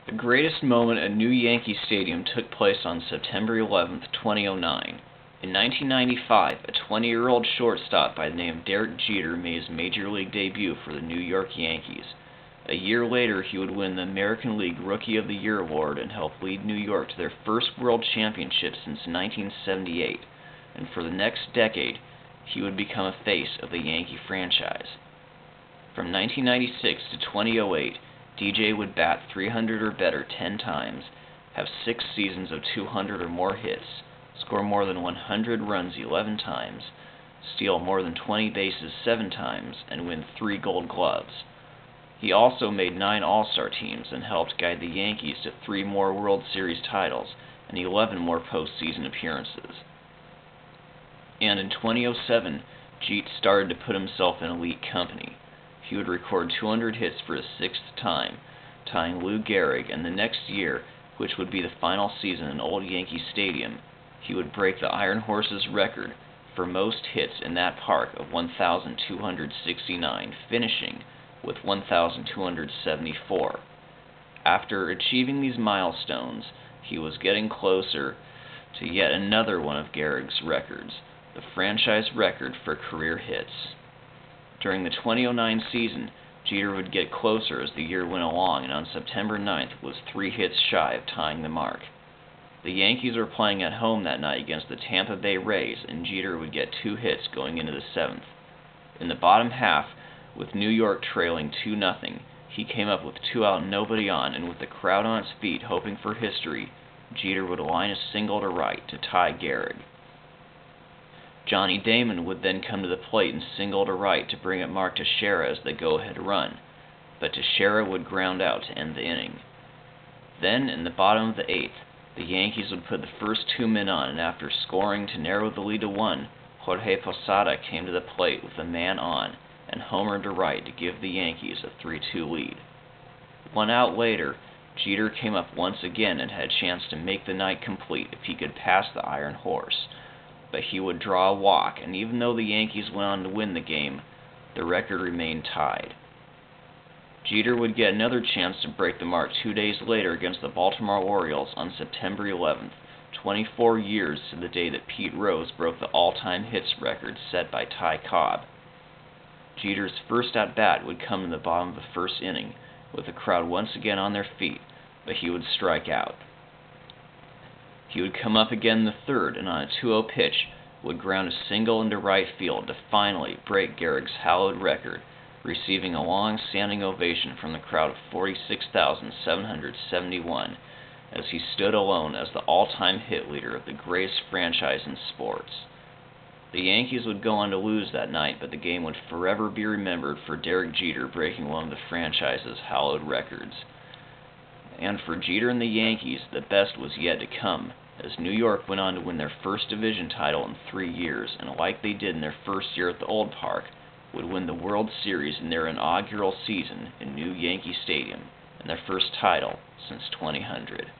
The greatest moment at new Yankee Stadium took place on September 11, 2009. In 1995, a 20-year-old shortstop by the name of Derek Jeter made his Major League debut for the New York Yankees. A year later, he would win the American League Rookie of the Year award and help lead New York to their first World Championship since 1978, and for the next decade, he would become a face of the Yankee franchise. From 1996 to 2008, DJ would bat 300 or better 10 times, have 6 seasons of 200 or more hits, score more than 100 runs 11 times, steal more than 20 bases 7 times, and win 3 Gold Gloves. He also made 9 All-Star teams and helped guide the Yankees to 3 more World Series titles and 11 more postseason appearances. And in 2007, Jeet started to put himself in elite company. He would record 200 hits for his 6th time, tying Lou Gehrig, and the next year, which would be the final season in old Yankee Stadium, he would break the Iron Horse's record for most hits in that park of 1,269, finishing with 1,274. After achieving these milestones, he was getting closer to yet another one of Gehrig's records, the franchise record for career hits. During the 2009 season, Jeter would get closer as the year went along, and on September 9th was 3 hits shy of tying the mark. The Yankees were playing at home that night against the Tampa Bay Rays, and Jeter would get 2 hits going into the 7th. In the bottom half, with New York trailing 2-0, he came up with 2 out and nobody on, and with the crowd on its feet hoping for history, Jeter would line a single to right to tie Gehrig. Johnny Damon would then come to the plate and single to right to bring up Mark Teixeira as the go-ahead run, but Teixeira would ground out to end the inning. Then, in the bottom of the 8th, the Yankees would put the first 2 men on, and after scoring to narrow the lead to 1, Jorge Posada came to the plate with a man on and homered to right to give the Yankees a 3-2 lead. 1 out later, Jeter came up once again and had a chance to make the night complete if he could pass the Iron Horse, but he would draw a walk, and even though the Yankees went on to win the game, the record remained tied. Jeter would get another chance to break the mark 2 days later against the Baltimore Orioles on September 11th, 24 years to the day that Pete Rose broke the all-time hits record set by Ty Cobb. Jeter's first at-bat would come in the bottom of the first inning, with the crowd once again on their feet, but he would strike out. He would come up again in the 3rd, and on a 2-0 pitch would ground a single into right field to finally break Gehrig's hallowed record, receiving a long standing ovation from the crowd of 46,771 as he stood alone as the all-time hit leader of the greatest franchise in sports. The Yankees would go on to lose that night, but the game would forever be remembered for Derek Jeter breaking one of the franchise's hallowed records. And for Jeter and the Yankees, the best was yet to come, as New York went on to win their first division title in 3 years, and like they did in their first year at the old park, would win the World Series in their inaugural season in new Yankee Stadium, and their first title since 2000.